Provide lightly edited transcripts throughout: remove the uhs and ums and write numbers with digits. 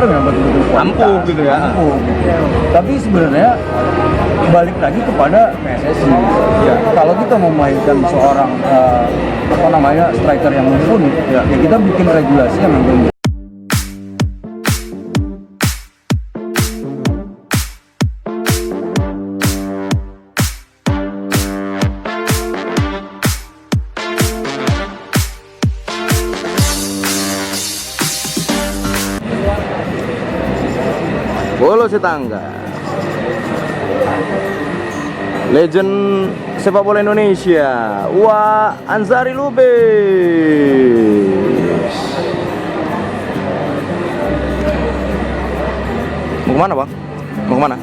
yang betul-betul ampuh gitu ya. Ampuh, gitu. Tapi sebenarnya balik lagi kepada PSSI. Ya, kalau kita mau memainkan seorang striker yang mumpuni, ya kita bikin regulasi yang mumpuni. Bola Setangga, legend sepak bola Indonesia, Anzari Lubis. Mau kemana bang? Mau kemana?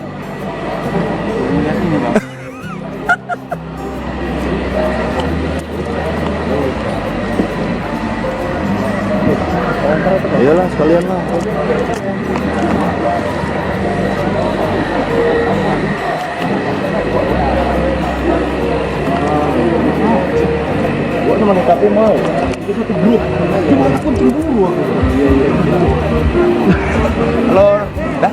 Lihat ini bang. Iyalah sekalian lah. Gua sama tapi mau. Itu satu grup. Gimana pun cemburu aku. Halo, dah.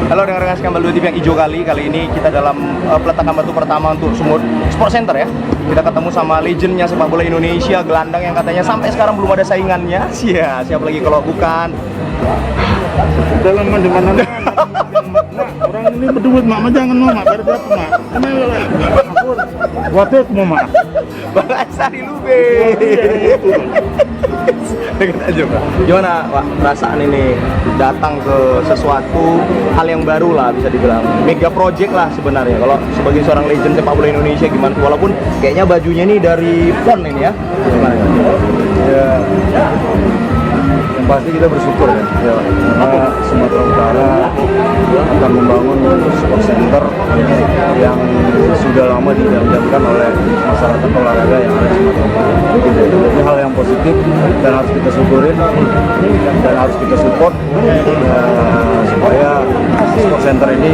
Halo dengan Skambal 2 TV yang hijau kali ini kita dalam peletakan batu pertama untuk Sumur Sport Center ya. Kita ketemu sama legendnya sepak bola Indonesia, gelandang yang katanya sampai sekarang belum ada saingannya. Siapa lagi kalau bukan dalam mana orang ini berdua mak jangan mau mak berapa mak waktu mau mak Bang Anzari Lubis. Deket aja Pak. Gimana Pak perasaan ini datang ke sesuatu hal yang baru lah bisa dibilang mega project lah sebenarnya kalau sebagai seorang legend sepak bola Indonesia gimana walaupun kayaknya bajunya ini dari PON ini ya. Gimana? Ya. Yang pasti kita bersyukur ya, karena Sumatera Utara akan membangun sport center yang sudah lama didamkan oleh masyarakat olahraga yang ada di Sumatera Utara. Ini hal yang positif dan harus kita syukurin dan harus kita support supaya sport center ini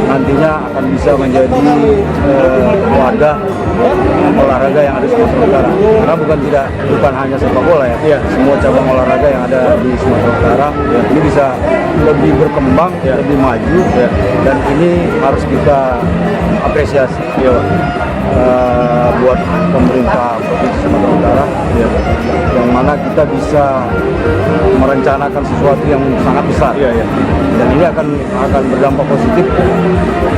nantinya akan bisa menjadi wadah olahraga yang ada di Sumatera Utara. Karena bukan hanya sepak bola ya, semua cabang olahraga yang ada di Sumatera Utara ini bisa lebih berkembang, lebih maju, dan ini harus kita apresiasi buat pemerintah Provinsi Sumatera Utara, yang mana kita bisa merencanakan sesuatu yang sangat besar, dan ini akan berdampak positif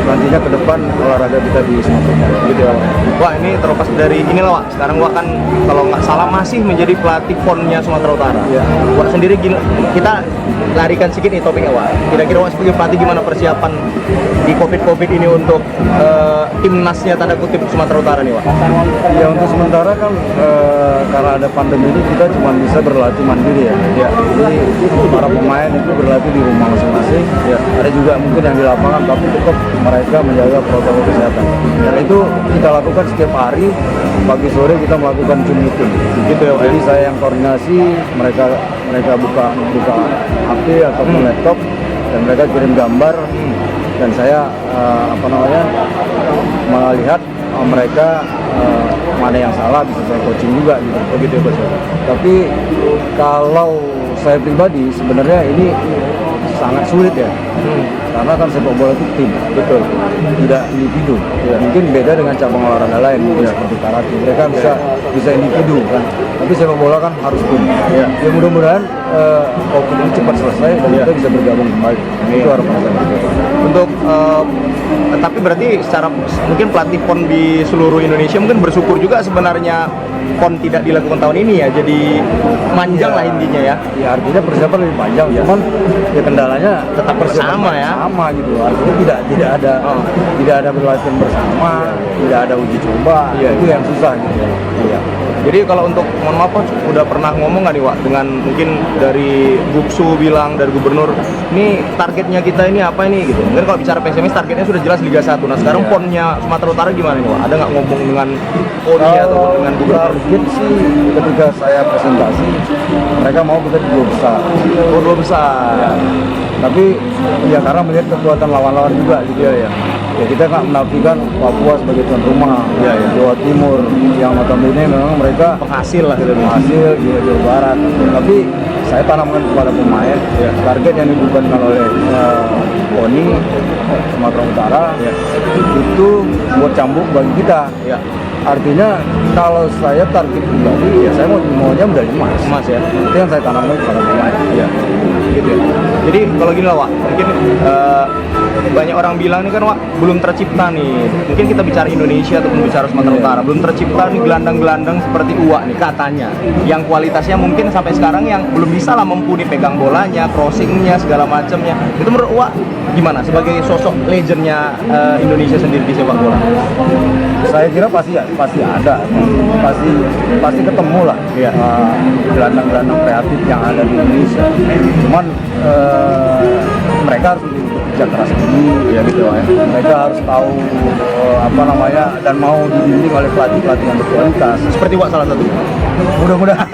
nantinya ke depan olahraga kita di Sumatera Utara. Gitu ya. Wah ini terlepas dari inilah Wak, sekarang Wak kan kalau nggak salah masih menjadi pelatih PON-nya Sumatera Utara. Wak sendiri kita larikan sedikit nih topiknya Wak. Kira-kira Wak sebagai pelatih gimana persiapan di COVID ini untuk timnasnya tanda kutip Sumatera Utara nih Wak? Ya untuk sementara kan karena ada pandemi ini kita cuma bisa berlatih mandiri ya. Jadi para pemain itu berlatih di rumah masing-masing. Ada juga mungkin yang di lapangan tapi tetap mereka menjaga protokol kesehatan. Dan itu kita lakukan setiap hari, pagi sore kita melakukan Zoom meeting. Gitu ya. Jadi saya yang koordinasi, mereka buka HP ataupun laptop dan mereka kirim gambar dan saya melihat mereka mana yang salah bisa saya coaching juga gitu. Begitu ya Coach. Tapi kalau saya pribadi sebenarnya ini sangat sulit ya. Karena kan sepak bola itu tim, betul, tidak individu. Mungkin beda dengan cabang olahraga lain, seperti karate, mereka bisa individu kan. Tapi sepak bola kan harus tim. Ya mudah-mudahan COVID ini cepat selesai dan kita bisa bergabung kembali. Itu harapan saya. Untuk tapi berarti secara mungkin pelatih PON di seluruh Indonesia mungkin bersyukur juga sebenarnya PON tidak dilakukan tahun ini ya, jadi panjang lah intinya ya. Ya artinya persiapan lebih panjang, cuman ya kendalanya tetap bersama ya. Sama gitu. Artinya tidak ada berlatihan bersama, tidak ada uji coba. Itu yang susah gitu. Jadi kalau untuk mohon maaf udah pernah ngomong nggak nih Wak dengan mungkin dari Buksu bilang dari gubernur ini targetnya kita ini apa ini gitu. Mungkin kalau bicara PSMS targetnya sudah jelas Liga 1. Nah sekarang PON-nya Sumatera Utara gimana nih Wak? Ada nggak ngomong dengan PON-nya atau dengan gubernur? Target sih ketika saya presentasi mereka mau kita di dua besar. Dua besar. Tapi ya karena melihat kekuatan lawan-lawan juga gitu ya. Ya kita nggak menafikan Papua sebagai tuan rumah, Jawa Timur yang notabene memang mereka penghasil lah, penghasil Jawa Barat. Tapi saya tanamkan kepada pemain target yang dibebankan oleh Poni Sumatera Utara itu buat cambuk bagi kita. Artinya kalau saya target pribadi ya saya maunya medali emas ya. Itu yang saya tanamkan kepada pemain. Gitu ya. Jadi kalau gini lah Wak, mungkin banyak orang bilang nih kan Wak, belum tercipta nih. Mungkin kita bicara Indonesia ataupun bicara Sumatera Utara, belum tercipta nih gelandang-gelandang seperti Uwak nih katanya. Yang kualitasnya mungkin sampai sekarang yang belum bisa lah mumpuni pegang bolanya, crossingnya, segala macamnya. Itu menurut Uwak gimana sebagai sosok legendnya Indonesia sendiri di sepak bola? Saya kira pasti ada, pasti ketemu lah gelandang-gelandang kreatif yang ada di Indonesia. Cuman mereka harus bekerja keras dulu ya gitu ya. Mereka harus tahu dan mau dibimbing oleh pelatih-pelatih yang berkualitas. Seperti Wak salah satu. Mudah-mudahan.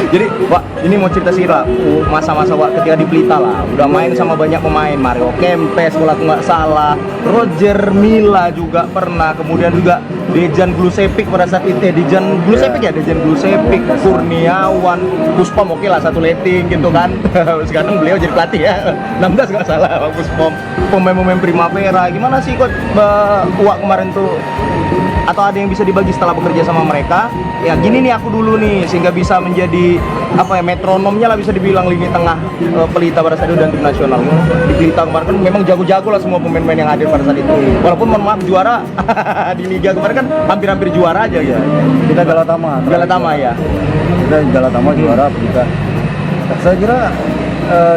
Jadi Wak, ini mau cerita sirah masa-masa Wak ketika di Pelita lah, udah main sama banyak pemain, Mario Kempes kalau aku nggak salah, Roger Milla juga pernah, kemudian juga Dejan Glusepik pada saat itu, Dejan Glusepik Kurniawan, Puspom oke lah satu letting gitu kan. Sekarang beliau jadi pelatih ya, 16 nggak salah Puspom, pemain-pemain Primavera. Gimana sih kok Wak kemarin tuh? Atau ada yang bisa dibagi setelah bekerja sama mereka? Ya gini nih aku dulu nih, sehingga bisa menjadi metronomnya lah bisa dibilang lini tengah Pelita pada saat itu dan tim nasional. Di Pelita kemarin kan memang jago-jago lah semua pemain-pemain yang hadir pada saat itu. Walaupun mohon maaf juara di Liga kemarin kan hampir-hampir juara aja gitu. Kita Galatama ya. Kita Galatama juara Pelita. Saya kira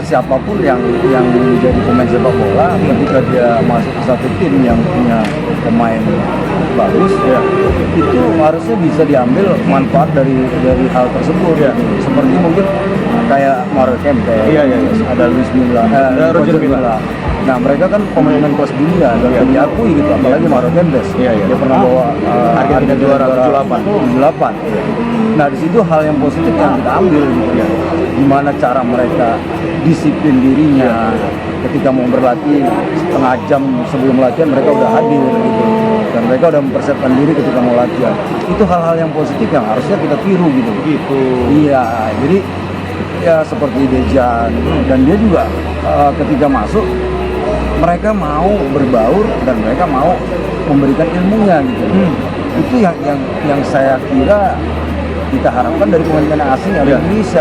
siapapun yang menjadi pemain sepak bola ketika dia masuk ke satu tim yang punya pemain bagus itu harusnya bisa diambil manfaat dari hal tersebut seperti mungkin kayak Mario Kempes, ada Luis Milla, Roger Milla. Nah mereka kan pemain kelas dunia dan diakui gitu, apalagi Mario Kempes dia pernah bawa Argentina juara 78. Nah di situ hal yang positif yang kita ambil gitu gimana cara mereka disiplin dirinya ketika mau berlatih setengah jam sebelum latihan mereka udah hadir gitu dan mereka udah mempersiapkan diri ketika mau latihan. Itu hal-hal yang positif yang harusnya kita tiru gitu. Iya, jadi ya seperti Dejan dan dia juga ketika masuk mereka mau berbaur dan mereka mau memberikan ilmunya gitu. Itu yang saya kira kita harapkan dari pemain-pemain asing yang ada di Indonesia.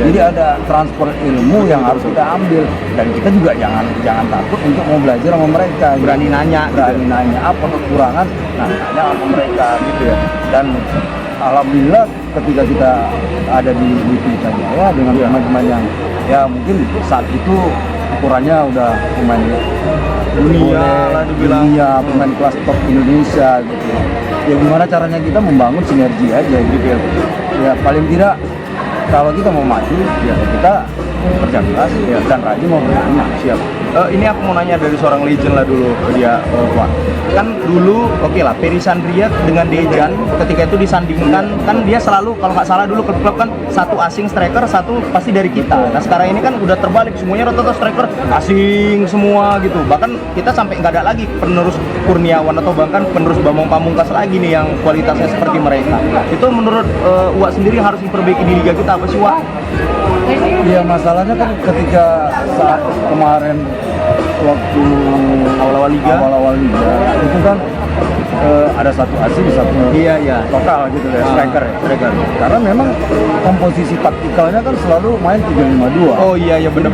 Jadi ada transfer ilmu yang harus kita ambil dan kita juga jangan takut untuk mau belajar sama mereka. Berani nanya apa kekurangan, nanya sama mereka gitu ya. Dan alhamdulillah ketika kita ada di Pelita Jaya dengan pemain-pemain yang ya mungkin saat itu ukurannya udah pemain dunia, pemain kelas top Indonesia gitu. Ya gimana caranya kita membangun sinergi aja gitu ya paling tidak kalau kita mau maju ya kita kerja keras dan rajin mau bertanya. Siap. Ini aku mau nanya dari seorang legend lah dulu dia Wak. Kan dulu lah Peri Sandria dengan Dejan ketika itu disandingkan kan dia selalu kalau nggak salah dulu klub kan satu asing striker satu pasti dari kita. Nah sekarang ini kan udah terbalik semuanya rata-rata striker asing semua gitu. Bahkan kita sampai nggak ada lagi penerus Kurniawan atau bahkan penerus Bambang Pamungkas lagi nih yang kualitasnya seperti mereka. Itu menurut Wak sendiri harus diperbaiki di liga kita apa sih Wak? Iya masalahnya kan ketika saat kemarin waktu awal-awal liga itu kan ada satu asing satu lokal gitu ya striker. Karena memang komposisi taktikalnya kan selalu main 3-5-2. Oh iya benar.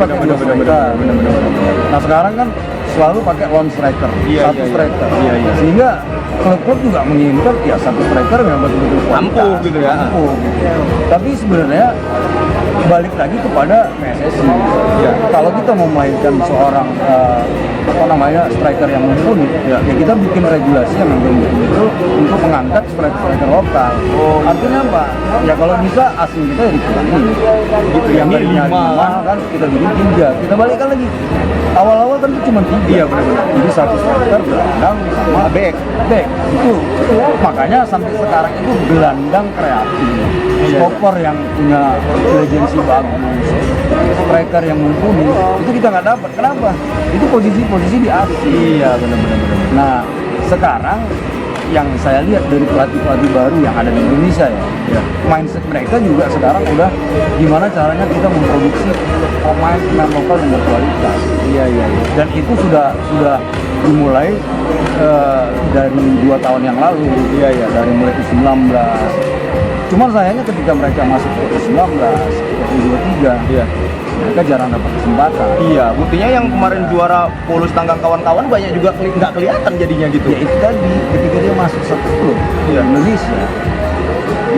Nah sekarang kan selalu pakai lone striker, satu striker. Sehingga klub-klub juga menginginkan ya satu striker yang betul-betul ampuh gitu ya. Tapi sebenarnya balik lagi kepada PSSI. Kalau kita memainkan seorang striker yang mumpuni, ya kita bikin regulasi yang memang betul untuk mengangkat striker lokal. Artinya apa? Ya kalau bisa asing kita dikurangi. Gitu yang tadinya 5 kan kita bikin 3. Kita balikkan lagi. Awal-awal kan itu cuma 3. Iya benar. Jadi satu striker gelandang sama back. Itu makanya sampai sekarang itu gelandang kreatif. Stopper yang punya intelijensi bagus, striker yang mumpuni, itu kita nggak dapat. Kenapa? Itu posisi di asing. Iya benar. Nah sekarang yang saya lihat dari pelatih-pelatih baru yang ada di Indonesia ya, mindset mereka juga sekarang udah gimana caranya kita memproduksi pemain lokal yang berkualitas. Iya. Dan itu sudah dimulai dari 2 tahun yang lalu. Iya, dari mulai U19. Cuman sayangnya ketika mereka masuk ke U19, ke U23, mereka jarang dapat kesempatan. Iya, buktinya yang kemarin juara Polus Tanggang kawan-kawan banyak juga nggak kelihatan jadinya gitu. Ya itu tadi, ketika dia masuk satu klub di Indonesia,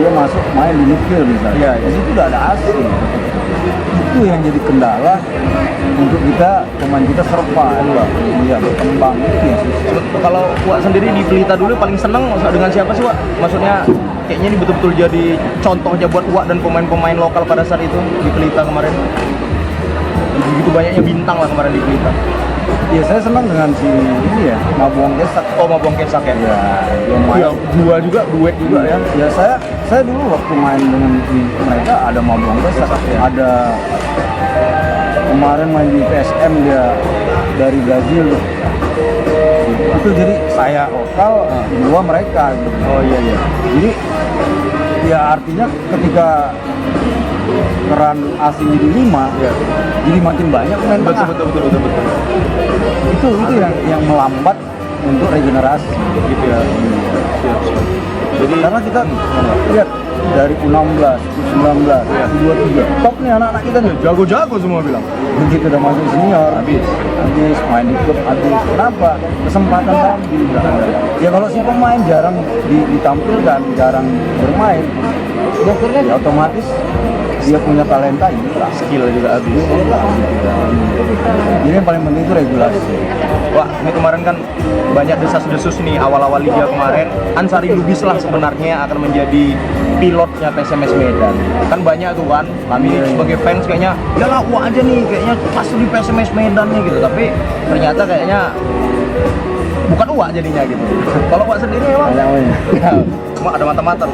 dia masuk main di midfield misalnya. Di situ udah ada asing. Itu yang jadi kendala untuk pemain kita survive, berkembang itu ya. Kalau Wak sendiri di Pelita dulu paling seneng dengan siapa sih, Wak? Maksudnya kayaknya ini betul-betul jadi contohnya buat Wak dan pemain-pemain lokal pada saat itu di Pelita kemarin. Begitu banyaknya bintang lah kemarin di Pelita. Ya saya senang dengan si ini ya, Mabuang Kesak. Oh, Mabuang Kesak ya? Iya, duet juga ya. Ya saya dulu waktu main dengan mereka ada Mabuang Kesak, ada kemarin main di PSM dia dari Brazil. Itu jadi saya lokal, dua mereka gitu. Oh iya. Jadi ya artinya ketika peran asing jadi 5, jadi makin banyak pemain tengah. Betul. Itu yang melambat untuk regenerasi Gitu ya. Siap. Jadi karena kita lihat dari U16, U19, U23, top nih anak-anak kita nih. Jago-jago semua bilang. Begitu udah masuk senior, habis main di klub habis. Kenapa? Kesempatan tadi nggak ada. Ya kalau si pemain jarang ditampilkan, jarang bermain, ya otomatis dia punya talenta hilang, Skill juga habis. Jadi yang paling penting itu regulasi. Wah, ini kemarin kan banyak desas-desus nih awal-awal liga kemarin. Ansari Lubis lah sebenarnya akan menjadi pilotnya PSMS Medan. Kan banyak tuh kan, kami sebagai fans kayaknya, ya lah Wak aja nih, kayaknya pasti di PSMS Medan nih gitu. Tapi ternyata kayaknya bukan Wak jadinya gitu. Kalau Wak sendiri memang, cuma ada mata-mata.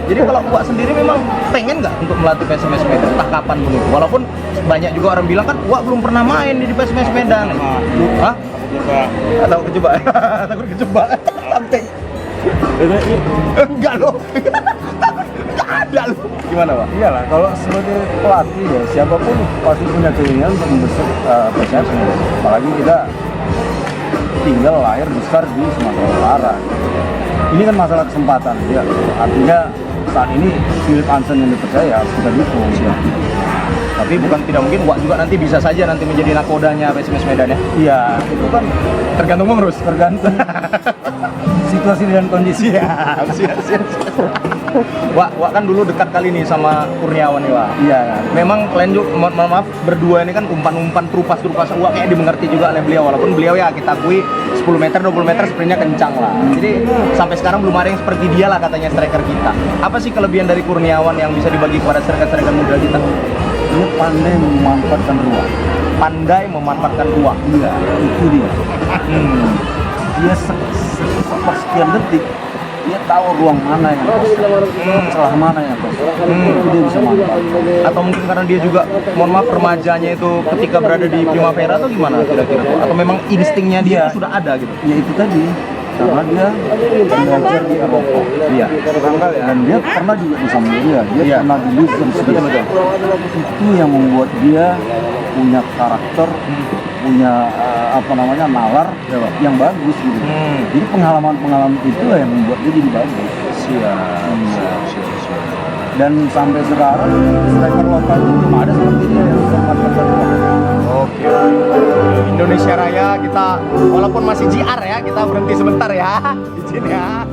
Jadi kalau Wak sendiri memang pengen nggak untuk melatih PSMS Medan, entah kapan pun itu. Walaupun banyak juga orang bilang kan Wak belum pernah main di PSMS Medan. Hah? Atau kejebak? Takut kejebak? Santai. Enggak loh. Ada loh. Gimana Pak? Iyalah, kalau sebagai pelatih ya siapapun pasti punya keinginan untuk membesar PSMS Medan. Apalagi kita tinggal lahir besar di Sumatera Utara. Ini kan masalah kesempatan ya. Artinya saat ini Philip Hansen yang dipercaya harus kita dukung ya. Tapi bukan tidak mungkin Wak juga nanti bisa saja nanti menjadi nakodanya PSMS Medan ya. Iya, itu kan Tergantung mengurus. tergantung situasi dan kondisi. Siap. Wak kan dulu dekat kali nih sama Kurniawan nih Wak. Iya. Memang kalian juga, maaf berdua ini kan umpan-umpan terupas Wak kayak dimengerti juga oleh beliau, walaupun beliau ya kita akui 10 meter 20 meter sprintnya kencang lah. Jadi sampai sekarang belum ada yang seperti dia lah katanya striker kita. Apa sih kelebihan dari Kurniawan yang bisa dibagi kepada striker-striker muda kita? Dia pandai memanfaatkan ruang. Pandai memanfaatkan ruang. Iya, itu dia. Dia sepersekian detik dia tahu ruang mana yang kosong, celah mana yang kosong. Itu dia bisa manfaatkan. Atau mungkin karena dia juga, mohon maaf, remajanya itu ketika berada di Primavera atau gimana kira-kira? Atau memang instingnya dia itu sudah ada gitu? Ya itu tadi, karena dia belajar di Eropa. Iya. Dan dia pernah juga di Sampdoria, dia pernah di Leeds dan sebagainya. Itu yang membuat dia punya karakter, punya nalar yang bagus gitu. Jadi pengalaman itulah yang membuat dia jadi bagus. Siap. Dan sampai sekarang striker lokal itu belum ada seperti dia yang bisa memanfaatkan ruang. Oke. Indonesia Raya kita walaupun masih JR ya, kita berhenti sebentar ya. Izin ya.